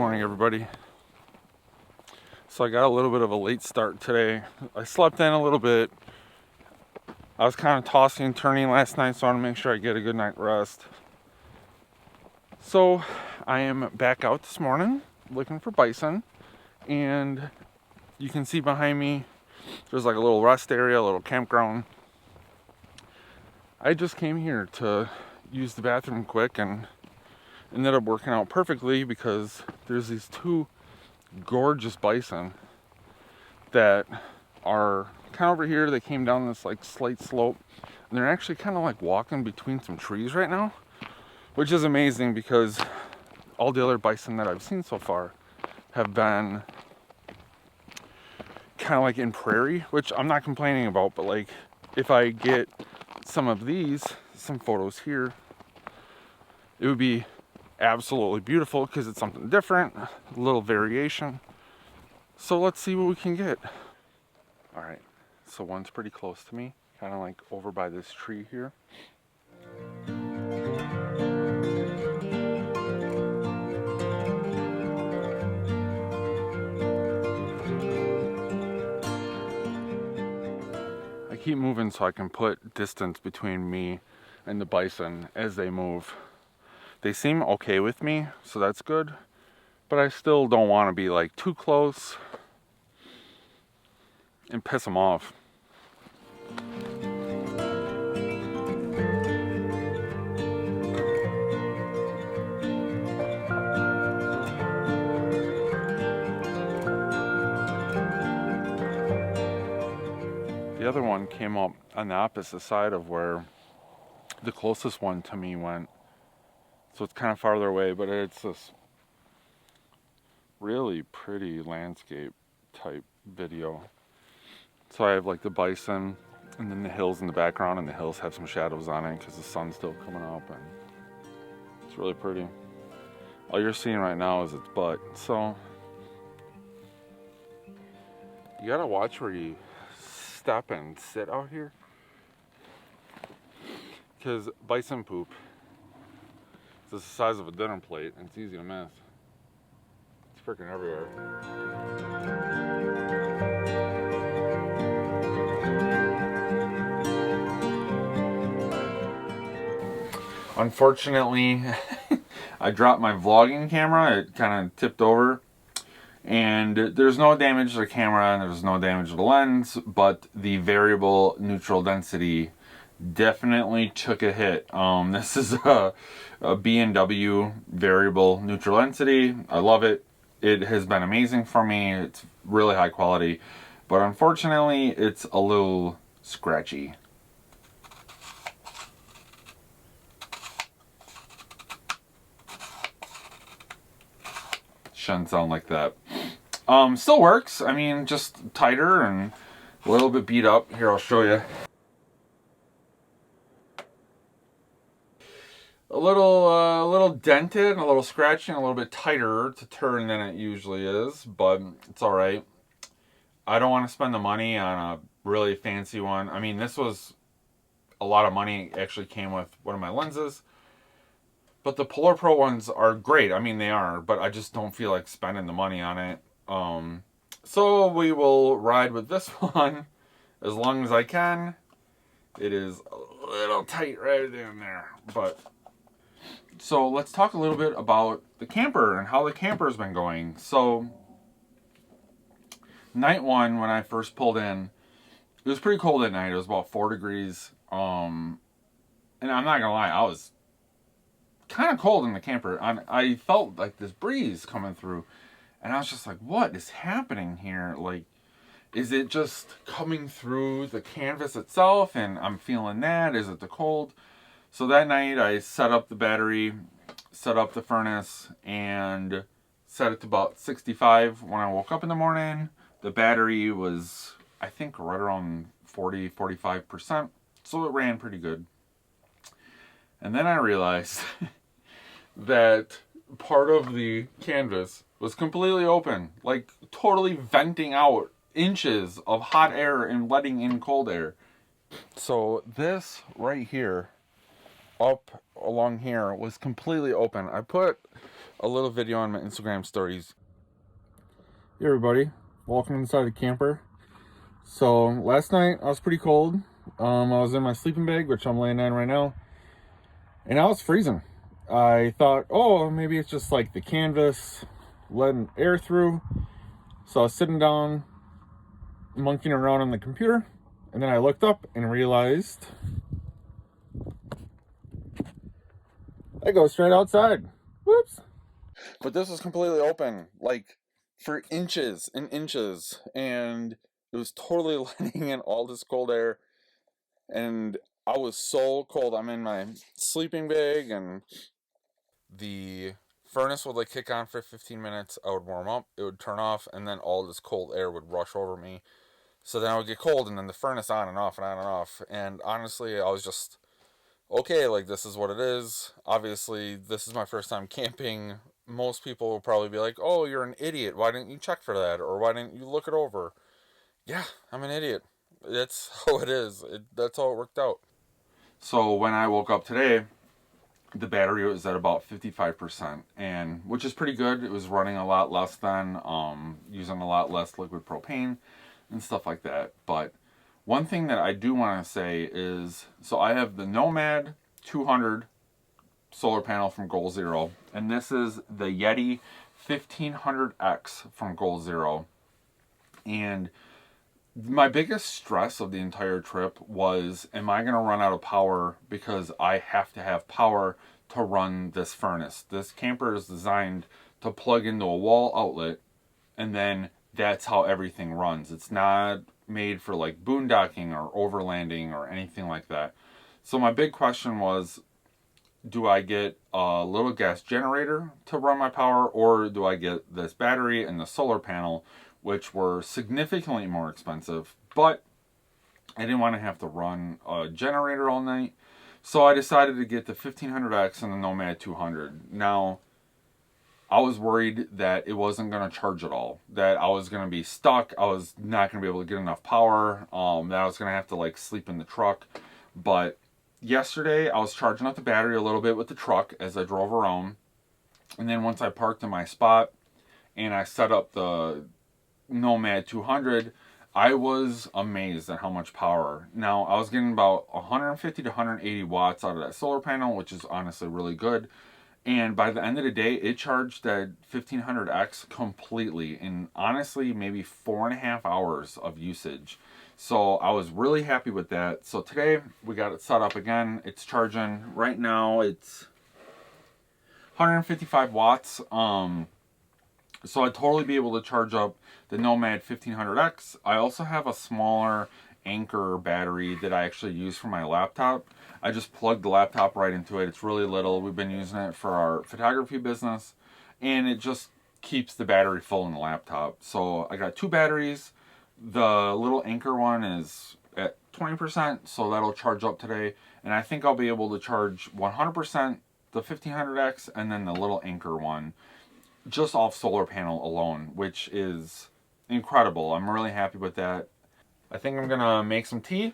morning, everybody. So I got a little bit of a late start today. I slept in a little bit. I was kind of tossing and turning last night, so I want to make sure I get a good night rest. So I am back out this morning looking for bison, and you can see behind me there's like a little rest area, a little campground. I just came here to use the bathroom quick and ended up working out perfectly because there's these two gorgeous bison that are kind of over here. They came down this like slight slope, and they're actually kind of like walking between some trees right now, which is amazing because all the other bison that I've seen so far have been kind of like in prairie, which I'm not complaining about, but like if I get some of these, some photos here, it would be absolutely beautiful because it's something different, a little variation. So let's see what we can get. All right, so one's pretty close to me, kind of like over by this tree here. I keep moving so I can put distance between me and the bison as they move. They seem okay with me, so that's good, but I still don't want to be like too close and piss them off. The other one came up on the opposite side of where the closest one to me went. So it's kind of farther away, but it's this really pretty landscape type video. So I have like the bison and then the hills in the background, and the hills have some shadows on it because the sun's still coming up, and it's really pretty. All you're seeing right now is its butt. So you gotta watch where you step and sit out here, because bison poop is the size of a dinner plate and it's easy to miss. It's freaking everywhere. Unfortunately, I dropped my vlogging camera. It kind of tipped over, and there's no damage to the camera and there's no damage to the lens, but the variable neutral density definitely took a hit. This is a B&W variable neutral density. I love it. It has been amazing for me. It's really high quality, but unfortunately it's a little scratchy. Shouldn't sound like that. Still works. I mean, just tighter and a little bit beat up. Here, I'll show you. A little dented and a little scratchy and a little bit tighter to turn than it usually is, but it's all right. I don't want to spend the money on a really fancy one. I mean, this was a lot of money. It actually came with one of my lenses. But the Polar Pro ones are great. I mean, they are, but I just don't feel like spending the money on it. So we will ride with this one as long as I can. It is a little tight right in there. But so let's talk a little bit about the camper and how the camper's been going. So night one, when I first pulled in, it was pretty cold at night. It was about 4 degrees. And I'm not gonna lie, I was kind of cold in the camper. I felt like this breeze coming through, and I was just like, what is happening here? Like, is it just coming through the canvas itself and I'm feeling that? Is it the cold? So that night I set up the battery, set up the furnace, and set it to about 65. When I woke up in the morning, the battery was, I think, right around 45%. So it ran pretty good. And then I realized that part of the canvas was completely open, like totally venting out inches of hot air and letting in cold air. So this right here, up along here, was completely open. I put a little video on my Instagram stories. Hey everybody, welcome inside the camper. So last night I was pretty cold. I was in my sleeping bag, which I'm laying on right now, and I was freezing. I thought, oh, maybe it's just like the canvas letting air through. So I was sitting down, monkeying around on the computer, and then I looked up and realized I go straight outside. Whoops. But this was completely open, like for inches and inches, and it was totally letting in all this cold air, and I was so cold. I'm in my sleeping bag, and the furnace would like kick on for 15 minutes. I would warm up, it would turn off, and then all this cold air would rush over me. So then I would get cold, and then the furnace on and off and on and off. And honestly, I was just okay, like this is what it is. Obviously, this is my first time camping. Most people will probably be like, oh, you're an idiot. Why didn't you check for that? Or why didn't you look it over? Yeah, I'm an idiot. That's how it is. That's how it worked out. So when I woke up today, the battery was at about 55%, and which is pretty good. It was running a lot less than using a lot less liquid propane and stuff like that. But one thing that I do want to say is, so I have the Nomad 200 solar panel from Goal Zero, and this is the Yeti 1500X from Goal Zero. And my biggest stress of the entire trip was, am I going to run out of power, because I have to have power to run this furnace. This camper is designed to plug into a wall outlet, and then that's how everything runs. It's not made for like boondocking or overlanding or anything like that. So my big question was, do I get a little gas generator to run my power, or do I get this battery and the solar panel, which were significantly more expensive, but I didn't want to have to run a generator all night. So I decided to get the 1500X and the Nomad 200. Now, I was worried that it wasn't going to charge at all, that I was going to be stuck, I was not going to be able to get enough power, that I was going to have to like sleep in the truck. But yesterday I was charging up the battery a little bit with the truck as I drove around, and then once I parked in my spot and I set up the Nomad 200, I was amazed at how much power. Now, I was getting about 150 to 180 watts out of that solar panel, which is honestly really good. And by the end of the day, it charged that 1500X completely in honestly maybe 4.5 hours of usage. So I was really happy with that. So today we got it set up again. It's charging right now. It's 155 watts. So I'd totally be able to charge up the Nomad 1500X. I also have a smaller Anchor battery that I actually use for my laptop. I just plugged the laptop right into it. It's really little. We've been using it for our photography business, and it just keeps the battery full in the laptop. So I got two batteries. The little Anchor one is at 20%, so that'll charge up today. And I think I'll be able to charge 100% the 1500X and then the little Anchor one just off solar panel alone, which is incredible. I'm really happy with that. I think I'm gonna make some tea,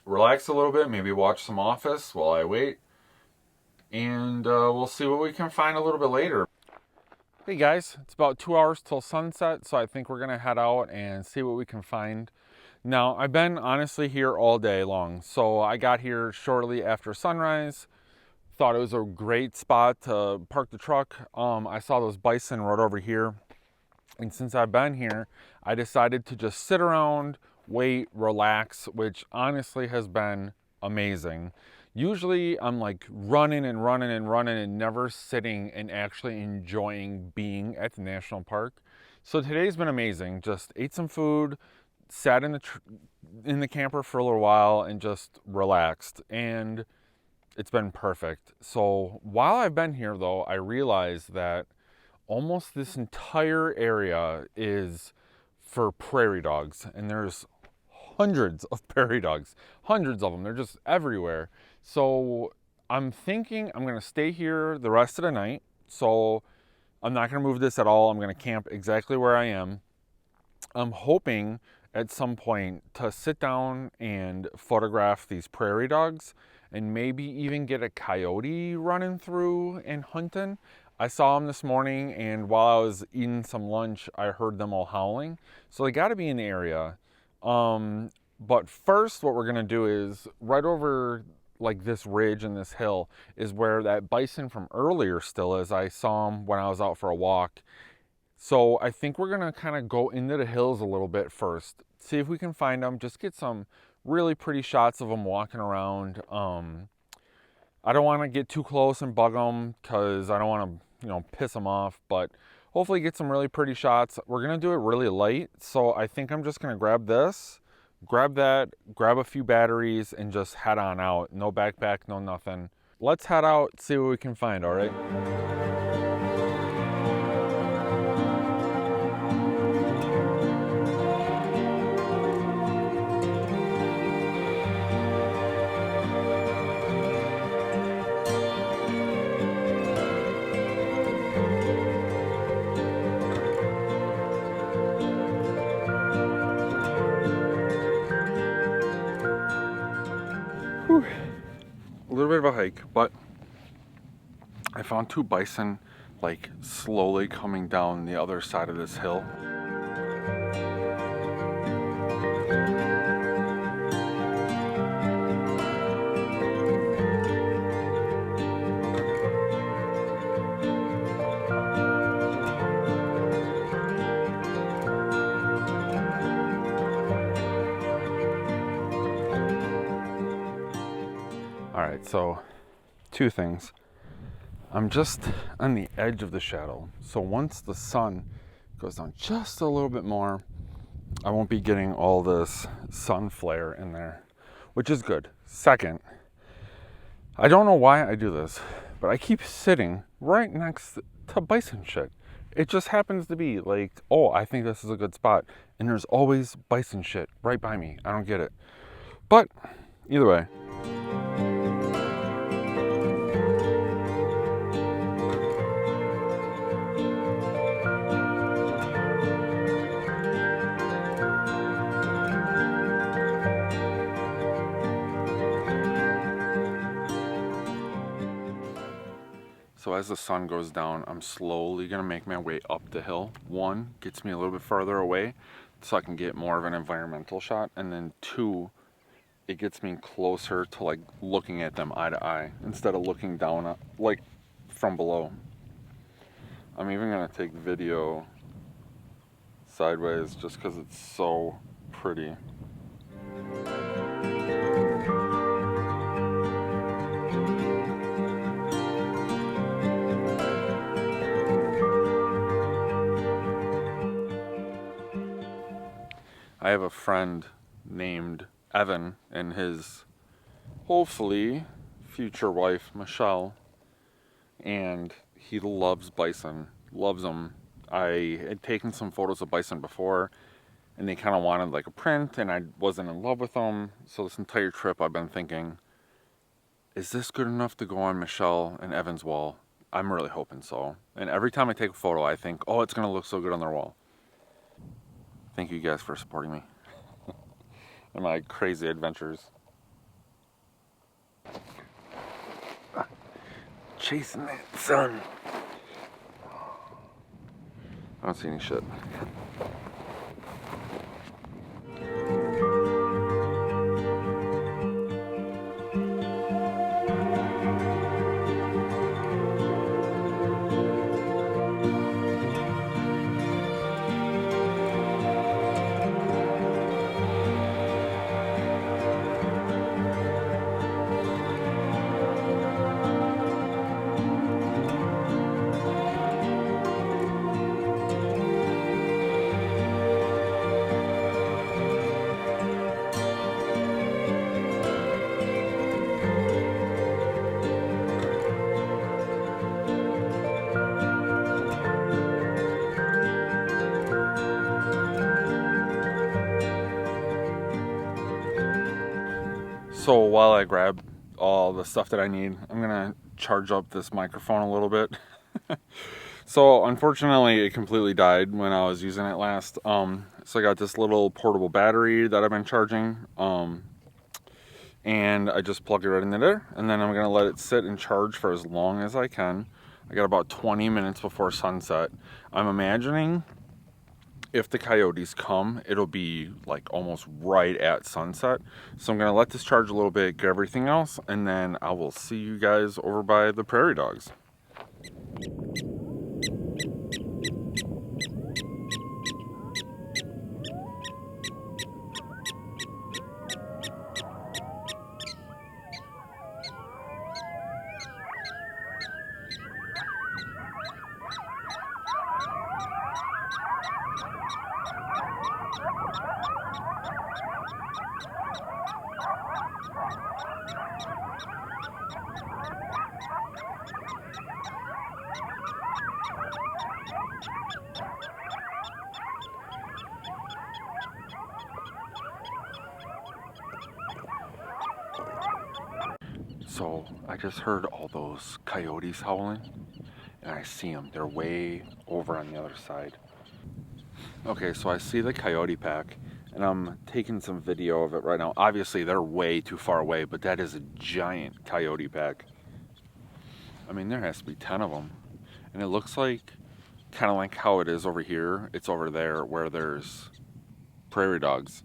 relax a little bit, maybe watch some Office while I wait, and we'll see what we can find a little bit later. Hey guys, it's about 2 hours till sunset, so I think we're gonna head out and see what we can find. Now, I've been honestly here all day long, so I got here shortly after sunrise. Thought it was a great spot to park the truck. I saw those bison right over here, and since I've been here, I decided to just sit around, wait, relax, which honestly has been amazing. Usually I'm like running and running and running and never sitting and actually enjoying being at the national park. So today's been amazing. Just ate some food, sat in the camper for a little while, and just relaxed. And it's been perfect. So while I've been here though, I realized that almost this entire area is for prairie dogs, and there's hundreds of prairie dogs, hundreds of them. They're just everywhere. So I'm thinking I'm gonna stay here the rest of the night. So I'm not gonna move this at all. I'm gonna camp exactly where I am. I'm hoping at some point to sit down and photograph these prairie dogs and maybe even get a coyote running through and hunting. I saw them this morning, and while I was eating some lunch, I heard them all howling. So they got to be in the area. But first, what we're gonna do is right over like this ridge and this hill is where that bison from earlier still is. I saw him when I was out for a walk. So I think we're gonna kind of go into the hills a little bit first, see if we can find them, just get some really pretty shots of them walking around. I don't want to get too close and bug them because I don't want to, piss them off, but hopefully get some really pretty shots. We're gonna do it really light, so I think I'm just gonna grab this, grab that, grab a few batteries, and just head on out. No backpack, no nothing. Let's head out, see what we can find, all right? Whew. A little bit of a hike, but I found 2 bison like slowly coming down the other side of this hill. All right, so 2 things. I'm just on the edge of the shadow, so once the sun goes down just a little bit more, I won't be getting all this sun flare in there, which is good. Second, I don't know why I do this, but I keep sitting right next to bison shit. It just happens to be like, oh, I think this is a good spot, and there's always bison shit right by me. I don't get it. But either way. So as the sun goes down, I'm slowly gonna make my way up the hill. 1, gets me a little bit farther away so I can get more of an environmental shot, and then 2, it gets me closer to like looking at them eye to eye instead of looking down like from below. I'm even gonna take video sideways just because it's so pretty. I have a friend named Evan and his hopefully future wife Michelle, and he loves bison, loves them. I had taken some photos of bison before, and they kind of wanted like a print, and I wasn't in love with them. So this entire trip I've been thinking, is this good enough to go on Michelle and Evan's wall? I'm really hoping so. And every time I take a photo, I think, oh, it's gonna look so good on their wall. Thank you guys for supporting me in my crazy adventures. Chasing that sun. I don't see any shit. So while I grab all the stuff that I need, I'm gonna charge up this microphone a little bit. So unfortunately it completely died when I was using it last. So I got this little portable battery that I've been charging. And I just plug it right in there, and then I'm gonna let it sit and charge for as long as I can. I got about 20 minutes before sunset. I'm imagining if the coyotes come, it'll be like almost right at sunset. So I'm gonna let this charge a little bit, get everything else, and then I will see you guys over by the prairie dogs. So I just heard all those coyotes howling, and I see them. They're way over on the other side. Okay, so I see the coyote pack, and I'm taking some video of it right now. Obviously, they're way too far away, but that is a giant coyote pack. I mean, there has to be 10 of them. And it looks like, kind of like how it is over here, it's over there where there's prairie dogs.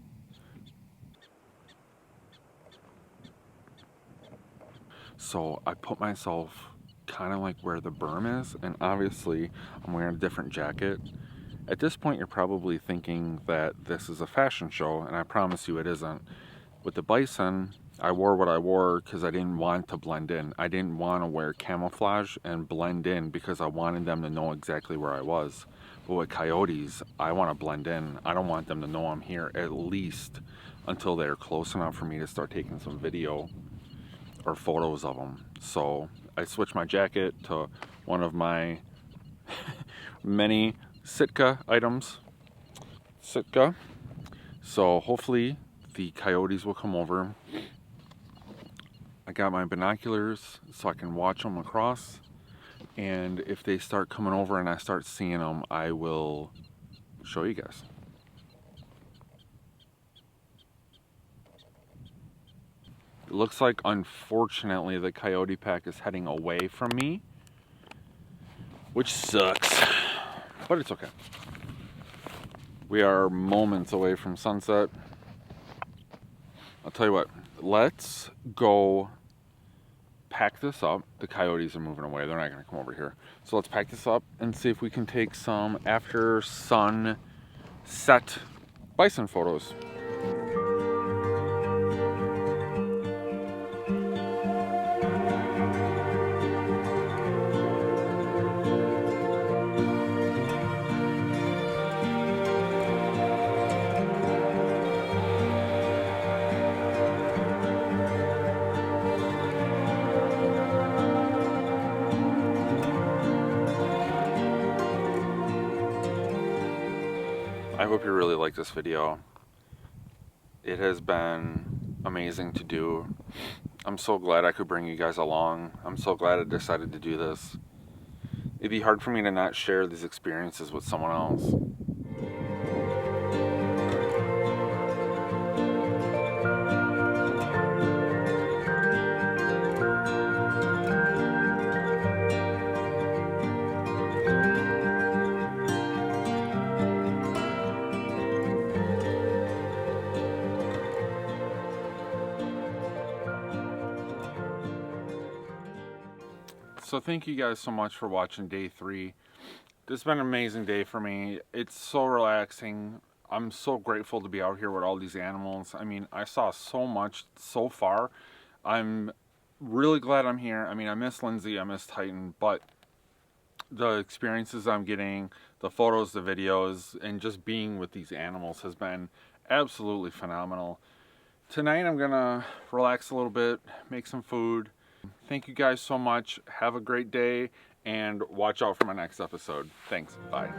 So I put myself kind of like where the berm is, and obviously I'm wearing a different jacket. At this point, you're probably thinking that this is a fashion show, and I promise you it isn't. With the bison, I wore what I wore because I didn't want to blend in. I didn't want to wear camouflage and blend in because I wanted them to know exactly where I was. But with coyotes, I want to blend in. I don't want them to know I'm here, at least until they're close enough for me to start taking some video or photos of them. So I switched my jacket to one of my many Sitka items. Sitka. So hopefully the coyotes will come over. I got my binoculars so I can watch them across, and if they start coming over and I start seeing them, I will show you guys. It looks like, unfortunately, the coyote pack is heading away from me, which sucks, but it's okay. We are moments away from sunset. I'll tell you what, let's go pack this up. The coyotes are moving away. They're not going to come over here. So let's pack this up and see if we can take some after sunset bison photos. I hope you really like this video. It has been amazing to do. I'm so glad I could bring you guys along. I'm so glad I decided to do this. It'd be hard for me to not share these experiences with someone else. So thank you guys so much for watching day 3. This has been an amazing day for me. It's so relaxing. I'm so grateful to be out here with all these animals. I mean, I saw so much so far. I'm really glad I'm here. I mean, I miss Lindsay, I miss Titan, but the experiences I'm getting, the photos, the videos, and just being with these animals has been absolutely phenomenal. Tonight I'm gonna relax a little bit, make some food. Thank you guys so much. Have a great day, and watch out for my next episode. Thanks. Bye.